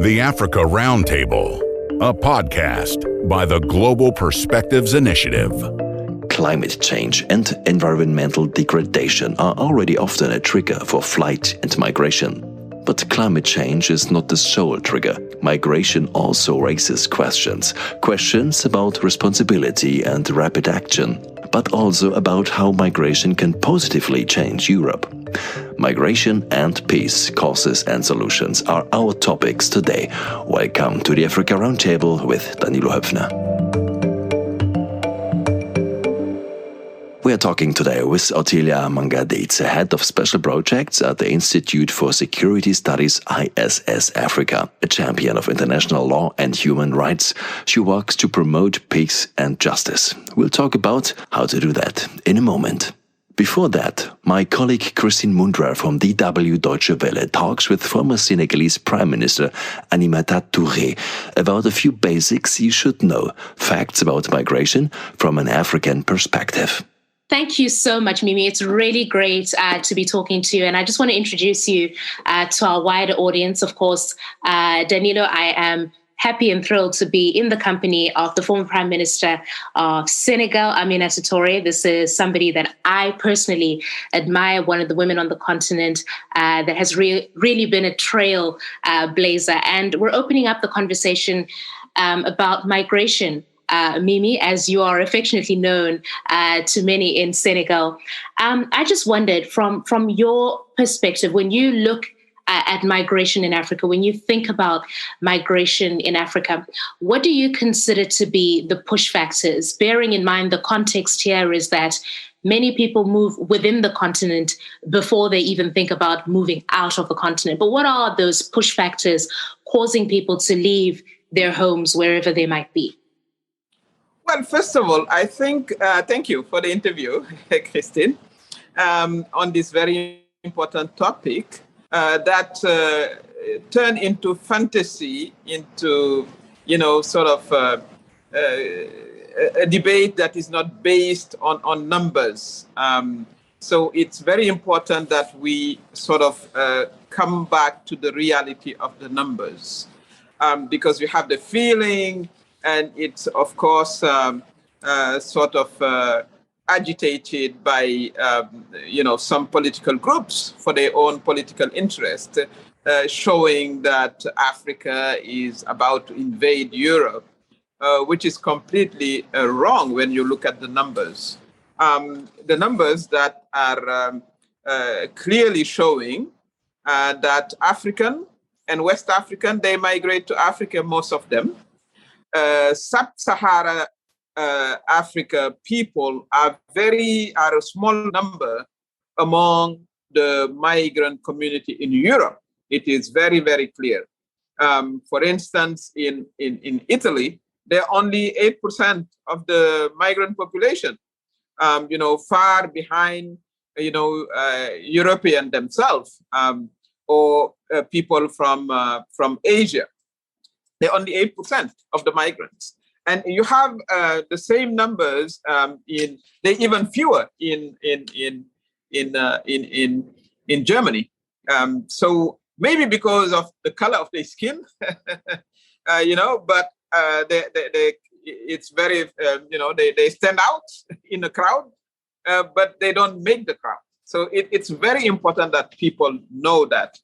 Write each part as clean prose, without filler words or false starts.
The Africa Roundtable, a podcast by the Global Perspectives Initiative. Climate change and environmental degradation are already often a trigger for flight and migration. But climate change is not the sole trigger. Migration also raises questions. Questions about responsibility and rapid action, but also about how migration can positively change Europe. Migration and peace, causes and solutions are our topics today. Welcome to the Africa Roundtable with Danilo Höpfner. We are talking today with Ottilia Maunganidze, Head of Special Projects at the Institute for Security Studies ISS Africa, a champion of international law and human rights. She works to promote peace and justice. We'll talk about how to do that in a moment. Before that, my colleague Christine Mundrer from DW Deutsche Welle talks with former Senegalese Prime Minister Aminata Touré about a few basics you should know, facts about migration from an African perspective. Thank you so much, Mimi. It's really great to be talking to you. And I just want to introduce you to our wider audience. Of course, Danilo, I am happy and thrilled to be in the company of the former Prime Minister of Senegal, Aminata Touré. This is somebody that I personally admire, one of the women on the continent that has really been a trail blazer. And we're opening up the conversation about migration. Mimi, as you are affectionately known to many in Senegal. I just wondered, from your perspective, when you look at migration in Africa, when you think about migration in Africa, what do you consider to be the push factors? Bearing in mind the context here is that many people move within the continent before they even think about moving out of the continent. But what are those push factors causing people to leave their homes wherever they might be? Well, first of all, I think, thank you for the interview, Christine, on this very important topic that turned into fantasy, into, sort of a debate that is not based on numbers. So it's very important that we sort of come back to the reality of the numbers, because we have the feeling. And it's, of course, sort of agitated by, some political groups for their own political interest, showing that Africa is about to invade Europe, which is completely wrong when you look at the numbers. The numbers that are clearly showing that African and West African, they migrate to Africa, most of them. Sub-Sahara Africa people are a small number among the migrant community in Europe. It is very, very clear. For instance, in Italy, they're only 8% of the migrant population, far behind, European themselves, or people from Asia. They're only 8% of the migrants. And you have the same numbers they're even fewer in Germany. So maybe because of the color of their skin, but it's very, they stand out in the crowd, but they don't make the crowd. So it's very important that people know that.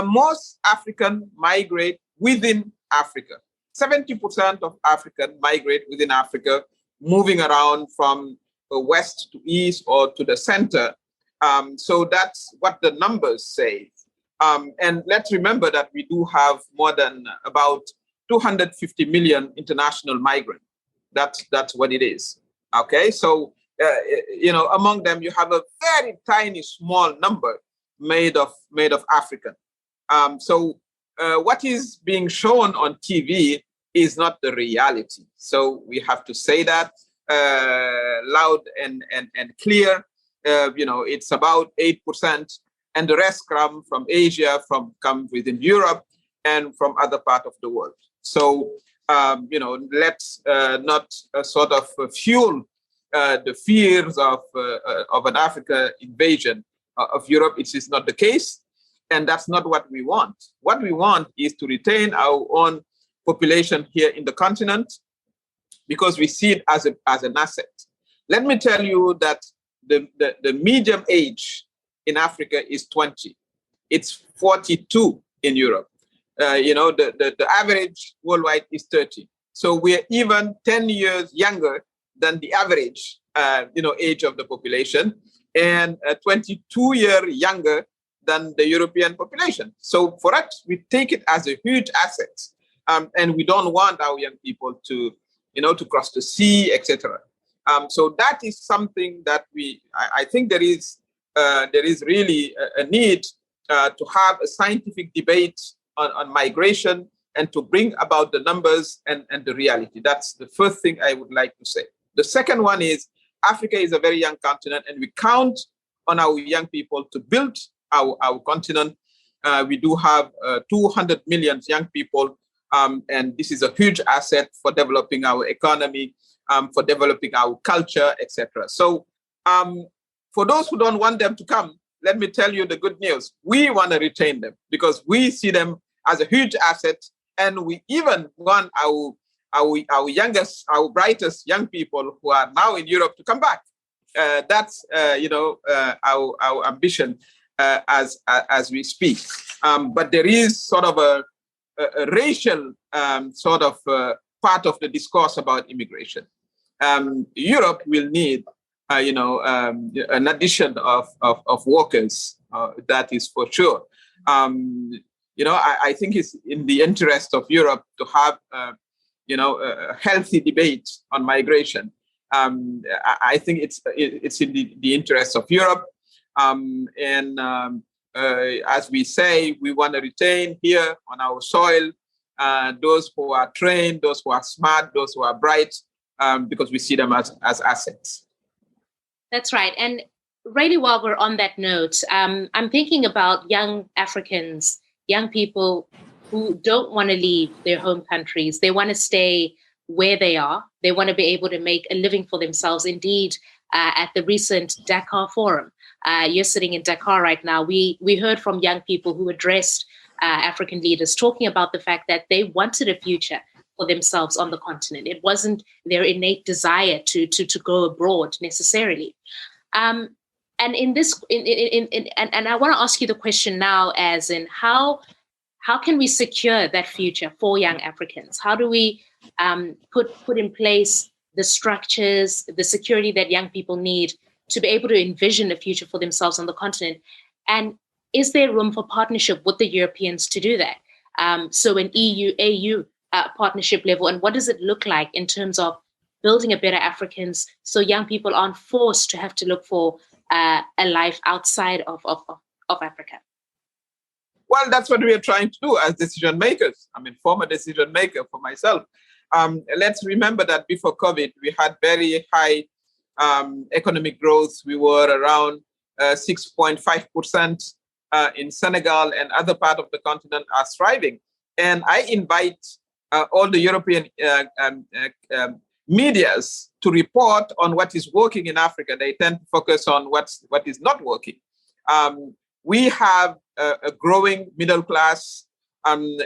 Most Africans migrate within Africa. 70% of Africans migrate within Africa, moving around from west to east or to the center. So that's what the numbers say. And let's remember that we do have more than about 250 million international migrants. That's what it is. Okay, so among them you have a very tiny, small number made of African. What is being shown on TV is not the reality. So we have to say that loud and clear. It's about 8%, and the rest come from Asia, come within Europe, and from other parts of the world. So let's not sort of fuel the fears of an African invasion of Europe. It is not the case. And that's not what we want. What we want is to retain our own population here in the continent because we see it as an asset. Let me tell you that the median age in Africa is 20. It's 42 in Europe. The average worldwide is 30. So we're even 10 years younger than the average, age of the population, and 22 years younger than the European population. So for us, we take it as a huge asset, and we don't want our young people to cross the sea, etc. So that is something that I think there is really a need to have a scientific debate on migration and to bring about the numbers and the reality. That's the first thing I would like to say. The second one is Africa is a very young continent, and we count on our young people to build our continent. We do have 200 million young people, and this is a huge asset for developing our economy, for developing our culture, etc. So for those who don't want them to come, let me tell you the good news. We want to retain them because we see them as a huge asset, and we even want our youngest, our brightest young people who are now in Europe to come back. That's our ambition as we speak. But there is sort of a racial part of the discourse about immigration. Europe will need an addition of workers. That is for sure. I think it's in the interest of Europe to have a healthy debate on migration. I think it's in the interest of Europe. As we say, we want to retain here on our soil those who are trained, those who are smart, those who are bright, because we see them as assets. That's right. And really, while we're on that note, I'm thinking about young Africans, young people who don't want to leave their home countries. They want to stay where they are. They want to be able to make a living for themselves. Indeed, at the recent Dakar Forum, you're sitting in Dakar right now. We heard from young people who addressed African leaders talking about the fact that they wanted a future for themselves on the continent. It wasn't their innate desire to go abroad necessarily. And in this, and I want to ask you the question now, as in how can we secure that future for young Africans? How do we put in place the structures, the security that young people need to be able to envision a future for themselves on the continent? And is there room for partnership with the Europeans to do that? So an EU-AU partnership level, and what does it look like in terms of building a better Africans so young people aren't forced to have to look for a life outside of Africa? Well, that's what we are trying to do as decision makers. I mean, former decision maker for myself. Let's remember that before COVID, we had very high economic growth. We were around 6.5% in Senegal, and other parts of the continent are thriving. And I invite all the European medias to report on what is working in Africa. They tend to focus on what is not working. We have a growing middle class, and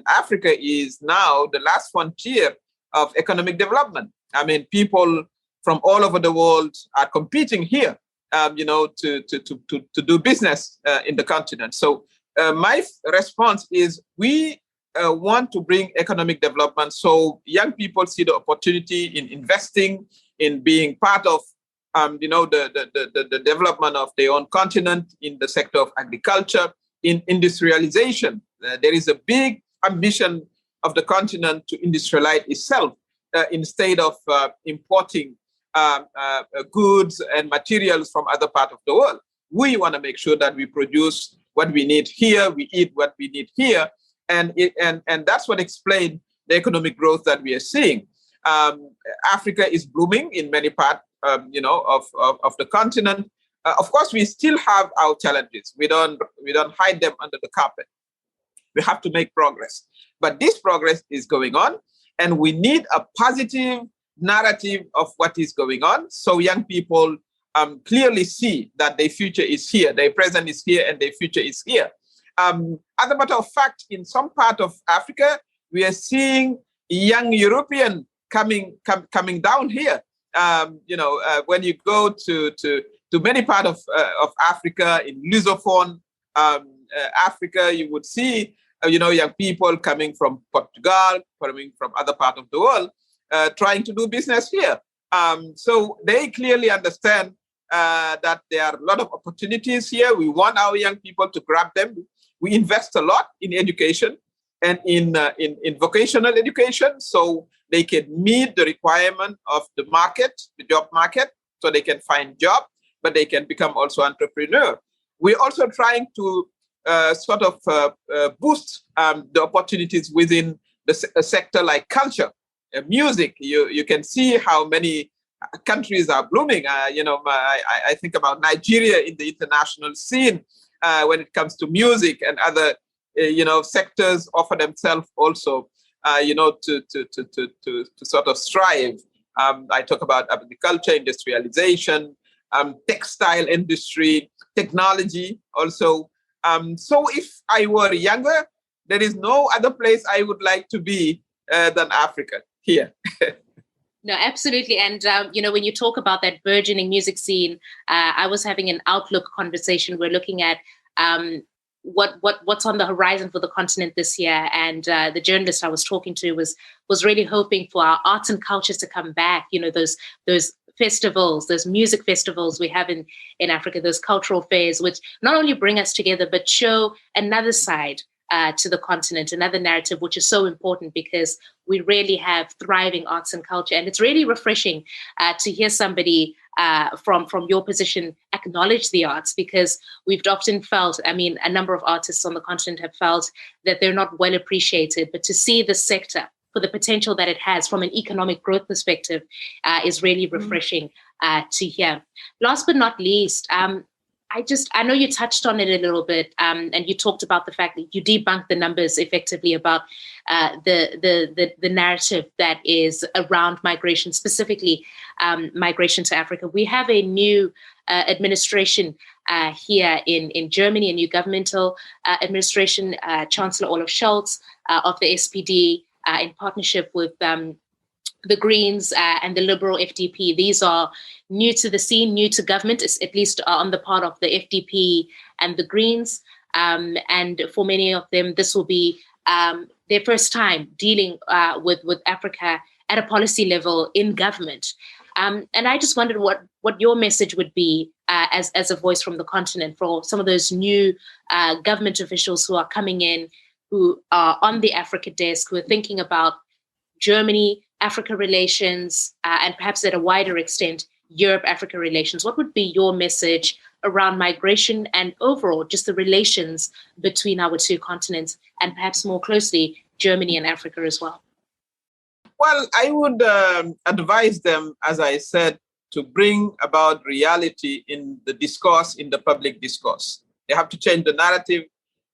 Africa is now the last frontier of economic development. I mean, people from all over the world are competing here, to do business in the continent. So my response is we want to bring economic development so young people see the opportunity in investing, in being part of the development of their own continent in the sector of agriculture, in industrialization. There is a big ambition of the continent to industrialize itself instead of importing goods and materials from other parts of the world. We want to make sure that we produce what we need here, we eat what we need here, and that's what explains the economic growth that we are seeing. Africa is blooming in many parts, of the continent. Of course, we still have our challenges. We don't hide them under the carpet. We have to make progress, but this progress is going on, and we need a positive narrative of what is going on, so young people clearly see that their future is here, their present is here, and their future is here. As a matter of fact, in some part of Africa, we are seeing young European coming down here. When you go to many parts of Africa, in Lusophone Africa, you would see young people coming from Portugal, coming from other parts of the world, trying to do business here. So they clearly understand that there are a lot of opportunities here. We want our young people to grab them. We invest a lot in education and in vocational education, so they can meet the requirement of the market, the job market, so they can find job, but they can become also entrepreneur. We're also trying to boost the opportunities within a sector like culture, music. You can see how many countries are blooming. I think about Nigeria in the international scene when it comes to music, and other sectors offer themselves also to sort of strive. I talk about agriculture, industrialization, textile industry, technology also. So if I were younger, there is no other place I would like to be than Africa here. No, absolutely. And, when you talk about that burgeoning music scene, I was having an Outlook conversation. We're looking at what's on the horizon for the continent this year. And the journalist I was talking to was really hoping for our arts and cultures to come back. Those festivals, those music festivals we have in Africa, those cultural fairs, which not only bring us together, but show another side to the continent, another narrative, which is so important because we really have thriving arts and culture. And it's really refreshing to hear somebody from your position acknowledge the arts, because we've often felt, a number of artists on the continent have felt that they're not well appreciated, but to see the sector for the potential that it has from an economic growth perspective is really refreshing to hear. Last but not least, I know you touched on it a little bit, and you talked about the fact that you debunked the numbers effectively about the narrative that is around migration, specifically migration to Africa. We have a new administration here in Germany, a new governmental administration, Chancellor Olaf Scholz of the SPD, in partnership with the Greens and the Liberal FDP. These are new to the scene, new to government, at least on the part of the FDP and the Greens. And for many of them, this will be their first time dealing with Africa at a policy level in government. And I just wondered what your message would be as a voice from the continent for some of those new government officials who are coming in, who are on the Africa desk, who are thinking about Germany, Africa relations, and perhaps at a wider extent, Europe-Africa relations. What would be your message around migration and overall just the relations between our two continents, and perhaps more closely, Germany and Africa as well? Well, I would advise them, as I said, to bring about reality in the discourse, in the public discourse. They have to change the narrative,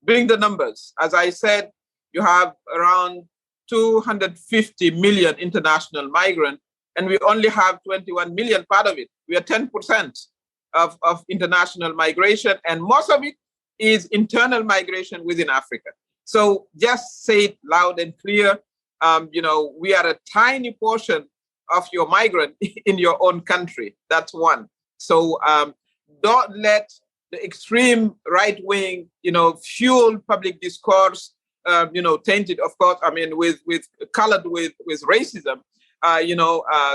bring the numbers. As I said, you have around 250 million international migrants, and we only have 21 million part of it. We are 10% of international migration, and most of it is internal migration within Africa. So just say it loud and clear. We are a tiny portion of your migrant in your own country. That's one. So don't let the extreme right wing, fuel public discourse, tainted, of course, with colored with racism,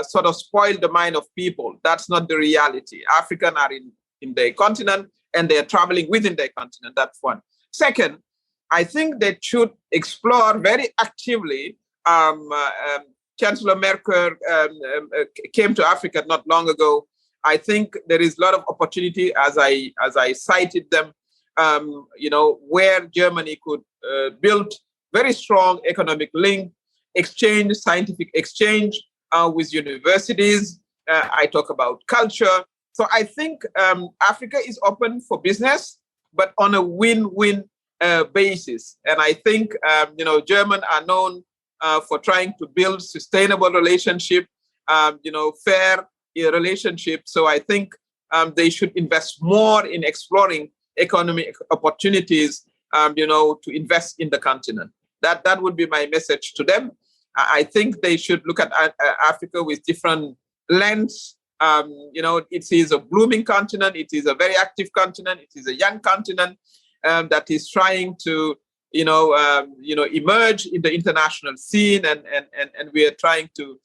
sort of spoil the mind of people. That's not the reality. Africans are in their continent and they're traveling within their continent. That's one. Second, I think they should explore very actively. Chancellor Merkel came to Africa not long ago. I think there is a lot of opportunity, as I cited them, where Germany could build very strong economic link, exchange, scientific exchange with universities. I talk about culture. So I think Africa is open for business, but on a win-win basis. And I think, Germans are known for trying to build sustainable relationship, fair relationship. So I think they should invest more in exploring economic opportunities, to invest in the continent. That would be my message to them. I think they should look at Africa with different lens. It is a blooming continent. It is a very active continent. It is a young continent that is trying to, emerge in the international scene, and we are trying to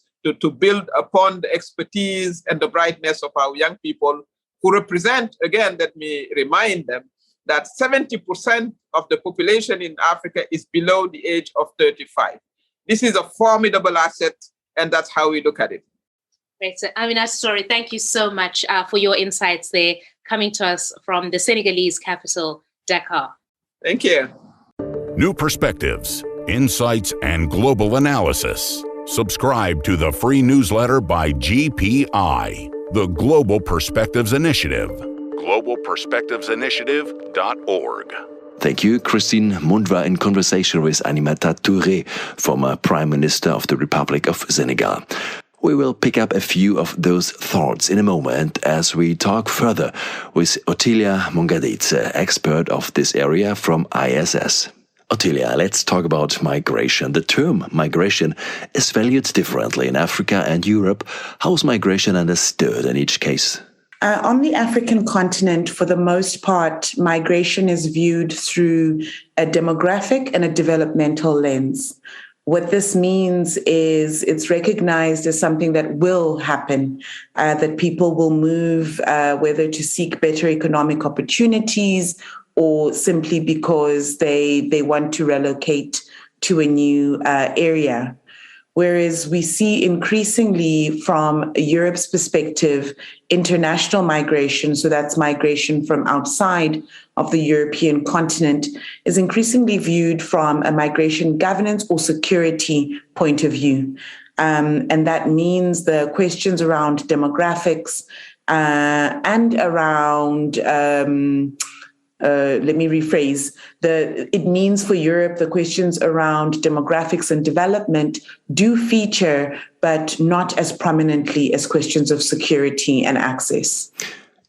build upon the expertise and the brightness of our young people, who represent, again, let me remind them, that 70% of the population in Africa is below the age of 35. This is a formidable asset, and that's how we look at it. Great. So, Aminata Touré, thank you so much for your insights there, coming to us from the Senegalese capital, Dakar. Thank you. New perspectives, insights, and global analysis. Subscribe to the free newsletter by GPI, the Global Perspectives Initiative. globalperspectivesinitiative.org. Thank you. Christine Mundwa in conversation with Aminata Touré, former Prime Minister of the Republic of Senegal. We will pick up a few of those thoughts in a moment as we talk further with Ottilia Maunganidze, expert of this area from ISS. Ottilia, let's talk about migration. The term migration is valued differently in Africa and Europe. How is migration understood in each case? On the African continent, for the most part, migration is viewed through a demographic and a developmental lens. What this means is it's recognized as something that will happen, that people will move, whether to seek better economic opportunities or simply because they want to relocate to a new area. Whereas we see increasingly from Europe's perspective, international migration, so that's migration from outside of the European continent, is increasingly viewed from a migration governance or security point of view. And that means the questions around demographics and around let me rephrase. It means for Europe, the questions around demographics and development do feature, but not as prominently as questions of security and access.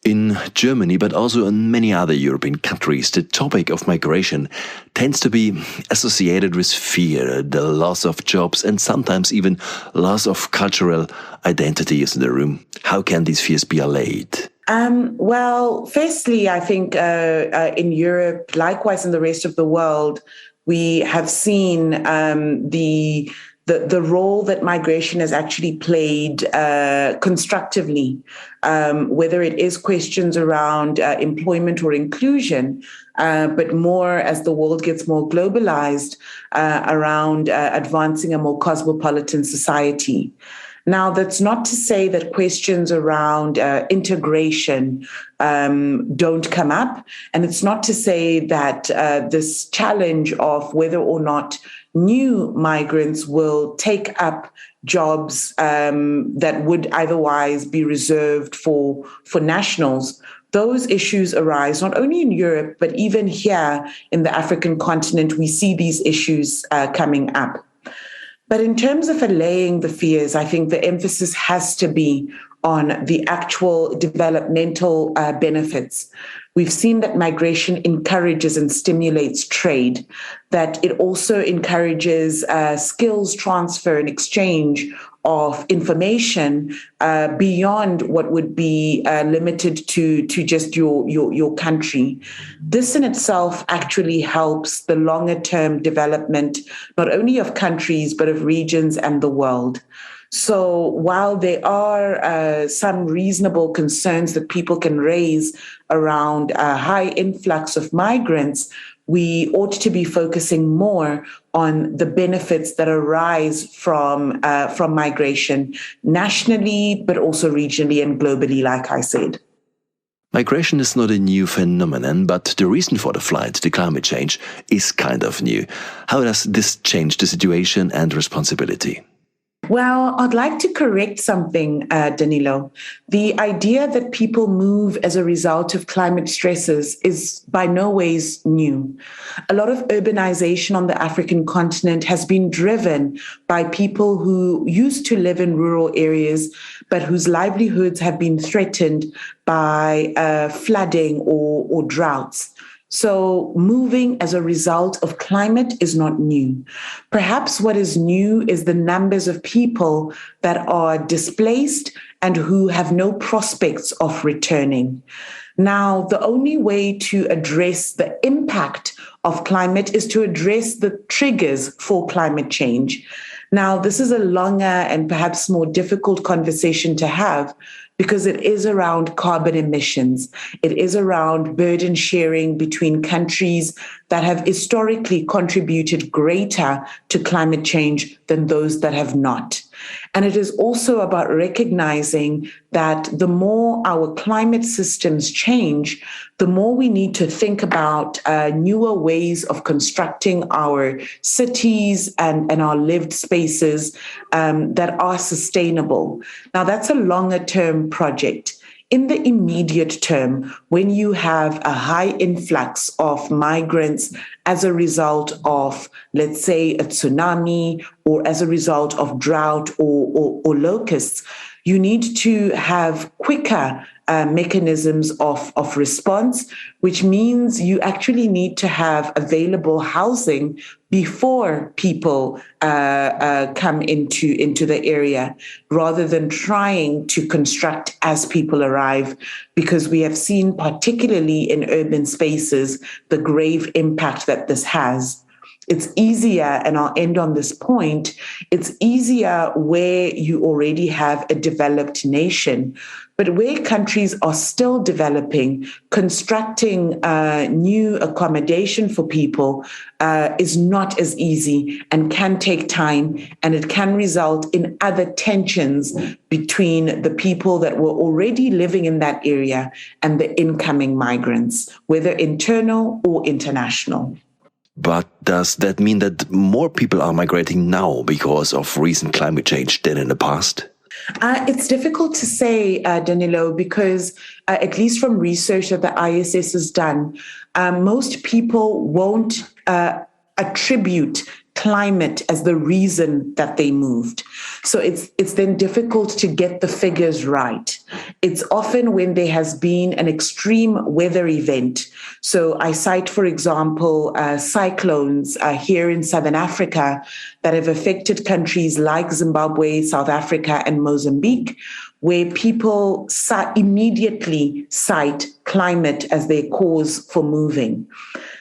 In Germany, but also in many other European countries, the topic of migration tends to be associated with fear, the loss of jobs, and sometimes even loss of cultural identities in the room. How can these fears be allayed? Well, firstly, I think in Europe, likewise in the rest of the world, we have seen the role that migration has actually played constructively, whether it is questions around employment or inclusion, but more as the world gets more globalized around advancing a more cosmopolitan society. Now, that's not to say that questions around integration don't come up. And it's not to say that this challenge of whether or not new migrants will take up jobs that would otherwise be reserved for nationals. Those issues arise not only in Europe, but even here in the African continent, we see these issues coming up. But in terms of allaying the fears, I think the emphasis has to be on the actual developmental benefits. We've seen that migration encourages and stimulates trade, that it also encourages skills transfer and exchange of information beyond what would be limited to just your country. This in itself actually helps the longer term development, not only of countries, but of regions and the world. So while there are some reasonable concerns that people can raise around a high influx of migrants, we ought to be focusing more on the benefits that arise from migration nationally, but also regionally and globally, like I said. Migration is not a new phenomenon, but the reason for the flight, the climate change, is kind of new. How does this change the situation and responsibility? Well, I'd like to correct something, Danilo. The idea that people move as a result of climate stresses is by no ways new. A lot of urbanization on the African continent has been driven by people who used to live in rural areas, but whose livelihoods have been threatened by flooding or droughts. So moving as a result of climate is not new. Perhaps what is new is the numbers of people that are displaced and who have no prospects of returning. Now, the only way to address the impact of climate is to address the triggers for climate change. Now, this is a longer and perhaps more difficult conversation to have, because it is around carbon emissions. It is around burden sharing between countries that have historically contributed greater to climate change than those that have not. And it is also about recognizing that the more our climate systems change, the more we need to think about newer ways of constructing our cities and our lived spaces that are sustainable. Now, that's a longer term project. In the immediate term, when you have a high influx of migrants as a result of, let's say, a tsunami, or as a result of drought or locusts, you need to have quicker mechanisms of response, which means you actually need to have available housing before people come into the area, rather than trying to construct as people arrive, because we have seen, particularly in urban spaces, the grave impact that this has. It's easier, and I'll end on this point, it's easier where you already have a developed nation. But where countries are still developing, constructing new accommodation for people is not as easy and can take time, and it can result in other tensions between the people that were already living in that area and the incoming migrants, whether internal or international. But does that mean that more people are migrating now because of recent climate change than in the past? It's difficult to say, Danilo, because at least from research that the ISS has done, most people won't attribute climate as the reason that they moved. So it's then difficult to get the figures right. It's often when there has been an extreme weather event. So I cite, for example, cyclones here in Southern Africa that have affected countries like Zimbabwe, South Africa, and Mozambique, where people immediately cite climate as their cause for moving.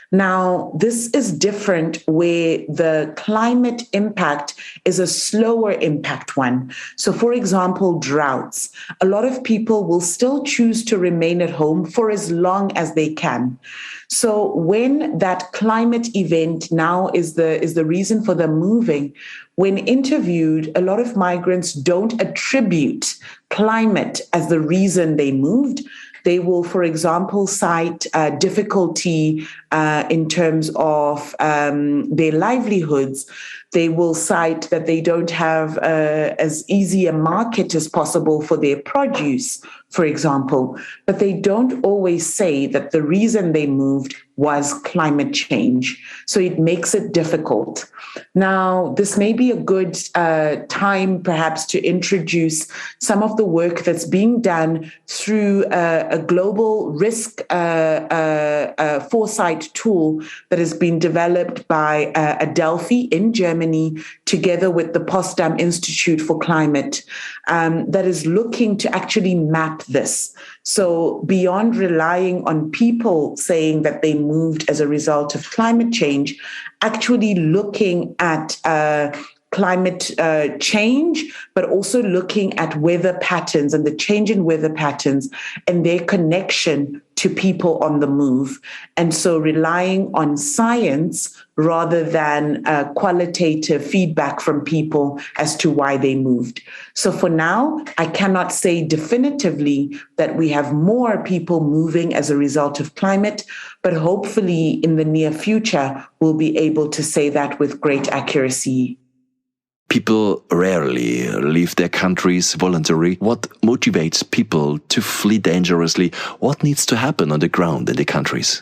Now, this is different where the climate impact is a slower impact one. So, for example, droughts. A lot of people will still choose to remain at home for as long as they can. So when that climate event now is the reason for them moving, when interviewed, a lot of migrants don't attribute climate as the reason they moved. They will, for example, cite difficulty in terms of their livelihoods. They will cite that they don't have as easy a market as possible for their produce, for example. But they don't always say that the reason they moved was climate change. So it makes it difficult. Now, this may be a good time perhaps to introduce some of the work that's being done through a global risk foresight tool that has been developed by Adelphi in Germany, together with the Potsdam Institute for Climate, that is looking to actually map this. So beyond relying on people saying that they moved as a result of climate change, actually looking at climate change, but also looking at weather patterns and the change in weather patterns and their connection to people on the move. And so relying on science rather than qualitative feedback from people as to why they moved. So for now, I cannot say definitively that we have more people moving as a result of climate, but hopefully in the near future, we'll be able to say that with great accuracy. People rarely leave their countries voluntarily. What motivates people to flee dangerously? What needs to happen on the ground in the countries?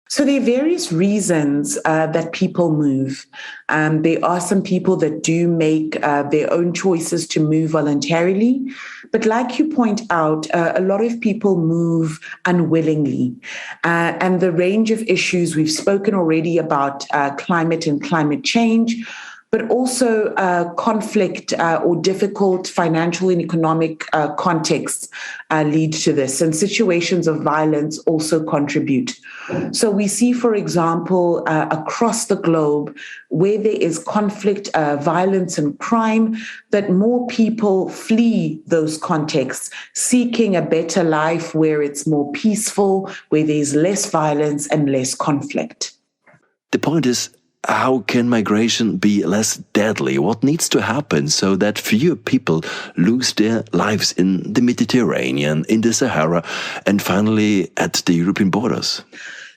So there are various reasons that people move. There are some people that do make their own choices to move voluntarily. But like you point out, a lot of people move unwillingly. And the range of issues we've spoken already about climate and climate change, but also conflict or difficult financial and economic contexts lead to this. And situations of violence also contribute. So we see, for example, across the globe, where there is conflict, violence, and crime, that more people flee those contexts, seeking a better life where it's more peaceful, where there's less violence and less conflict. The point is, how can migration be less deadly? What needs to happen so that fewer people lose their lives in the Mediterranean, in the Sahara, and finally at the European borders?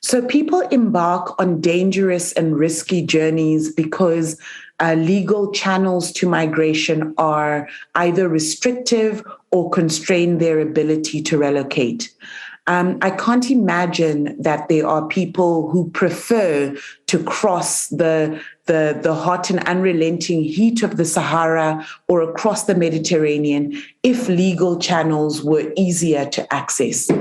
So people embark on dangerous and risky journeys because legal channels to migration are either restrictive or constrain their ability to relocate. I can't imagine that there are people who prefer to cross the hot and unrelenting heat of the Sahara or across the Mediterranean if legal channels were easier to access.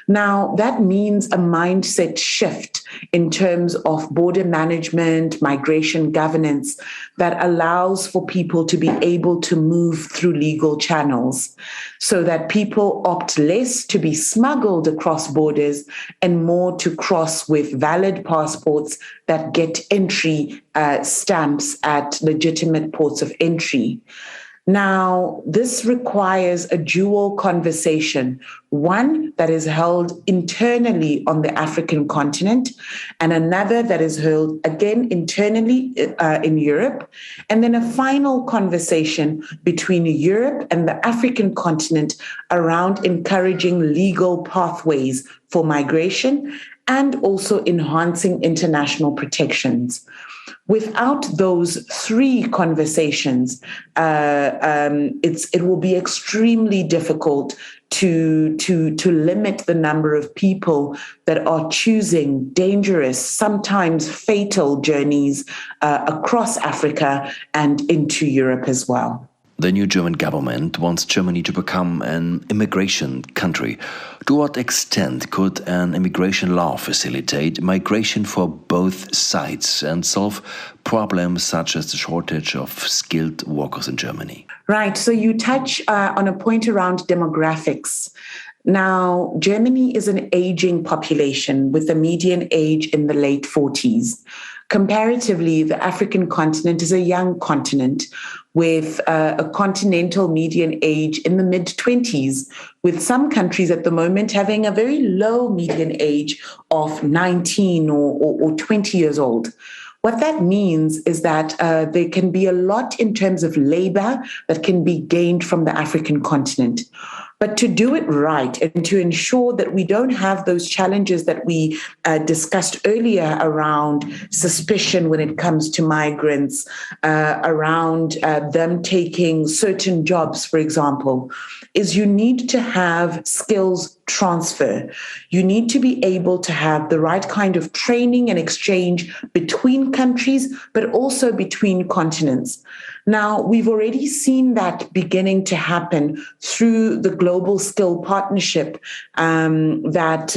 Now, that means a mindset shift in terms of border management, migration governance that allows for people to be able to move through legal channels so that people opt less to be smuggled across borders and more to cross with valid passports that get entry stamps at legitimate ports of entry. Now, this requires a dual conversation, one that is held internally on the African continent and another that is held again internally in Europe, and then a final conversation between Europe and the African continent around encouraging legal pathways for migration and also enhancing international protections. Without those three conversations, it will be extremely difficult to limit the number of people that are choosing dangerous, sometimes fatal journeys across Africa and into Europe as well. The new German government wants Germany to become an immigration country. To what extent could an immigration law facilitate migration for both sides and solve problems such as the shortage of skilled workers in Germany? Right. So you touch on a point around demographics. Now, Germany is an aging population with a median age in the late 40s. Comparatively, the African continent is a young continent with a continental median age in the mid-20s, with some countries at the moment having a very low median age of 19 or 20 years old. What that means is that there can be a lot in terms of labor that can be gained from the African continent. But to do it right and to ensure that we don't have those challenges that we discussed earlier around suspicion when it comes to migrants, around them taking certain jobs, for example, is you need to have skills transfer. You need to be able to have the right kind of training and exchange between countries, but also between continents. Now, we've already seen that beginning to happen through the Global Skill Partnership that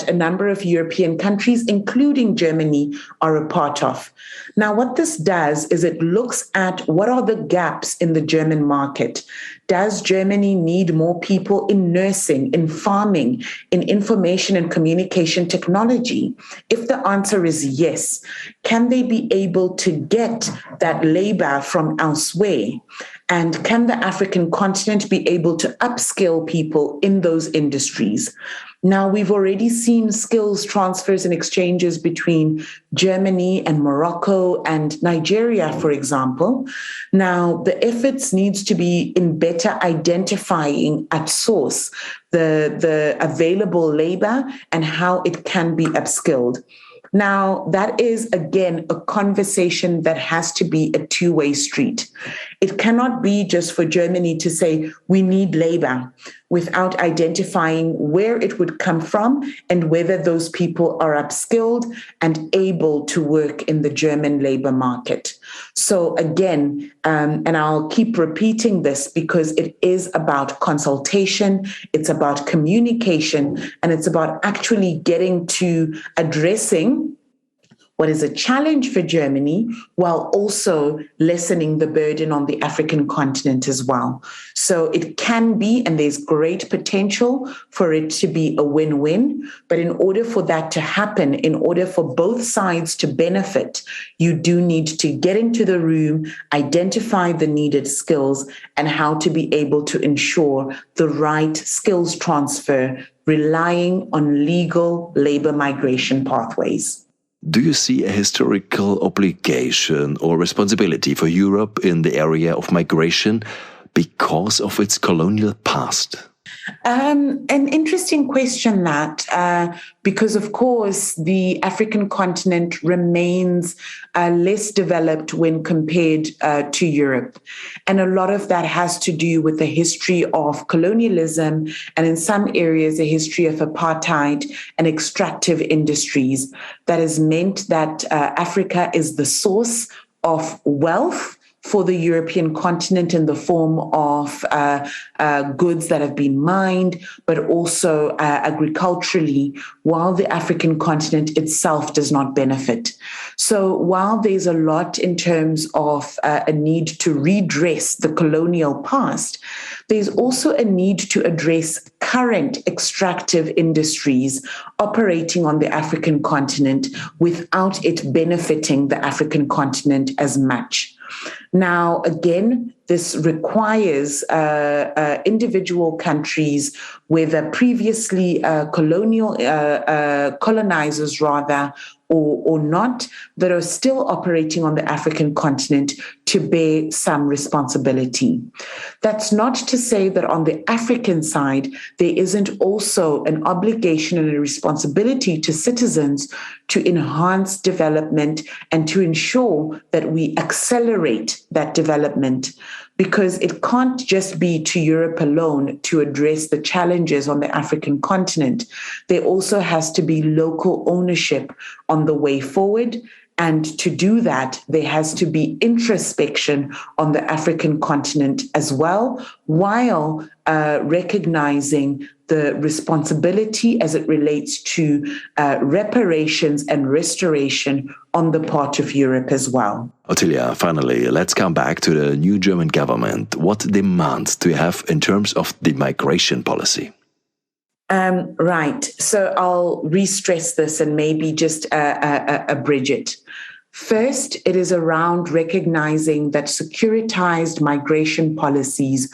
a number of European countries, including Germany, are a part of. Now, what this does is it looks at what are the gaps in the German market. Does Germany need more people in nursing, in farming, in information and communication technology? If the answer is yes, can they be able to get that labor from elsewhere? And can the African continent be able to upskill people in those industries? Now, we've already seen skills transfers and exchanges between Germany and Morocco and Nigeria, for example. Now, the efforts needs to be in better identifying at source the available labor and how it can be upskilled. Now, that is, again, a conversation that has to be a two-way street. It cannot be just for Germany to say, we need labor, without identifying where it would come from and whether those people are upskilled and able to work in the German labor market. So again, and I'll keep repeating this because it is about consultation, it's about communication, and it's about actually getting to addressing what is a challenge for Germany while also lessening the burden on the African continent as well. So it can be, and there's great potential for it to be a win-win. But in order for that to happen, in order for both sides to benefit, you do need to get into the room, identify the needed skills, and how to be able to ensure the right skills transfer, relying on legal labor migration pathways. Do you see a historical obligation or responsibility for Europe in the area of migration because of its colonial past? An interesting question, that because, of course, the African continent remains less developed when compared to Europe. And a lot of that has to do with the history of colonialism and in some areas a history of apartheid and extractive industries. That has meant that Africa is the source of wealth for the European continent in the form of goods that have been mined, but also agriculturally, while the African continent itself does not benefit. So while there's a lot in terms of a need to redress the colonial past, there's also a need to address current extractive industries operating on the African continent without it benefiting the African continent as much. Now, again, this requires individual countries, whether previously colonizers rather, or not, that are still operating on the African continent to bear some responsibility. That's not to say that on the African side, there isn't also an obligation and a responsibility to citizens to enhance development and to ensure that we accelerate that development, because it can't just be to Europe alone to address the challenges on the African continent. There also has to be local ownership on the way forward. And to do that, there has to be introspection on the African continent as well, while recognizing the responsibility as it relates to reparations and restoration on the part of Europe as well. Ottilia, finally, let's come back to the new German government. What demands do you have in terms of the migration policy? Right. So I'll re-stress this and maybe just abridge it. First, it is around recognizing that securitized migration policies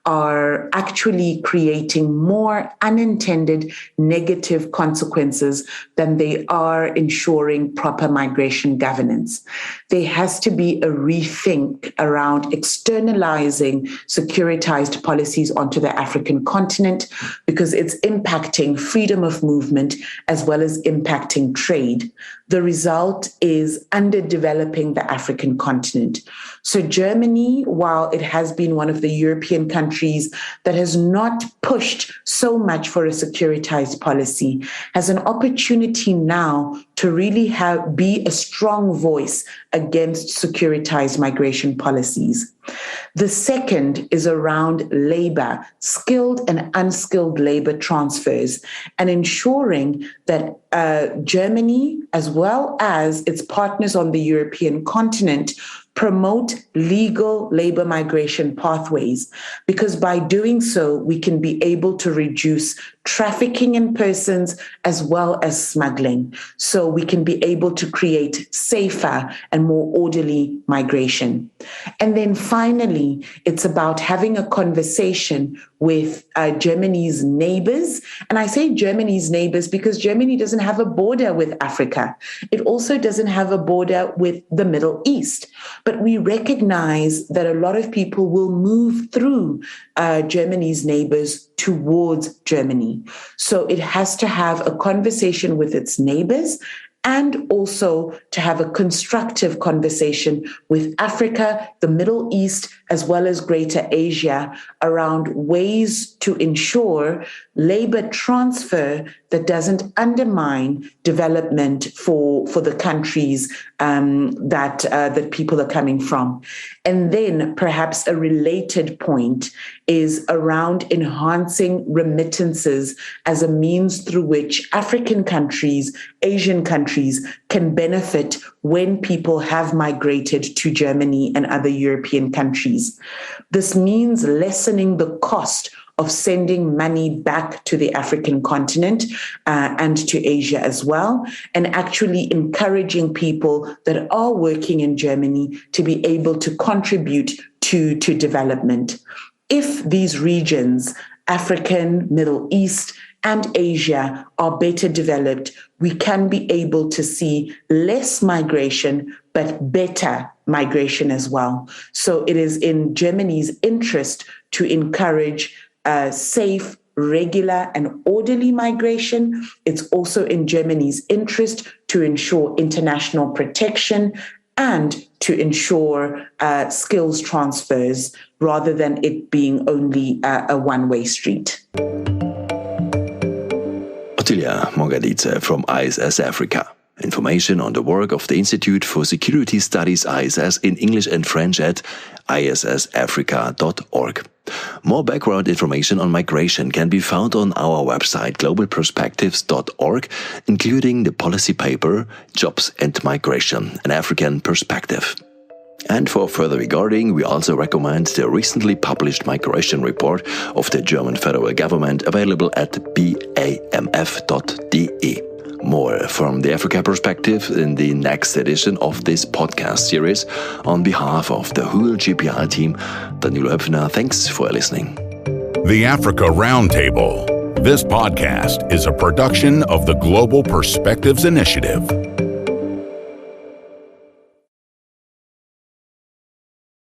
are actually creating more unintended negative consequences than they are ensuring proper migration governance. There has to be a rethink around externalizing securitized policies onto the African continent, because it's impacting freedom of movement as well as impacting trade. The result is underdeveloping the African continent. So Germany, while it has been one of the European countries that has not pushed so much for a securitized policy, has an opportunity now to really be a strong voice against securitized migration policies. The second is around labor, skilled and unskilled labor transfers, and ensuring that Germany, as well as its partners on the European continent, promote legal labor migration pathways, because by doing so, we can be able to reduce trafficking in persons as well as smuggling. So we can be able to create safer and more orderly migration. And then finally, it's about having a conversation with Germany's neighbors. And I say Germany's neighbors because Germany doesn't have a border with Africa. It also doesn't have a border with the Middle East. But we recognize that a lot of people will move through Germany's neighbors towards Germany. So it has to have a conversation with its neighbors and also to have a constructive conversation with Africa, the Middle East, as well as Greater Asia around ways to ensure labor transfer that doesn't undermine development for the countries that people are coming from. And then perhaps a related point is around enhancing remittances as a means through which African countries, Asian countries can benefit when people have migrated to Germany and other European countries. This means lessening the cost of sending money back to the African continent and to Asia as well, and actually encouraging people that are working in Germany to be able to contribute to development. If these regions, African, Middle East, and Asia, are better developed, we can be able to see less migration, but better migration as well. So it is in Germany's interest to encourage safe, regular, and orderly migration. It's also in Germany's interest to ensure international protection and to ensure skills transfers rather than it being only a one-way street. Ottilia Maunganidze from ISS Africa. Information on the work of the Institute for Security Studies ISS in English and French at issafrica.org. More background information on migration can be found on our website globalperspectives.org, including the policy paper Jobs and Migration, an African Perspective. And for further regarding, we also recommend the recently published migration report of the German federal government, available at bamf.de. More from the Africa Perspective in the next edition of this podcast series. On behalf of the whole GPI team, Danilo Höpfner, thanks for listening. The Africa Roundtable. This podcast is a production of the Global Perspectives Initiative.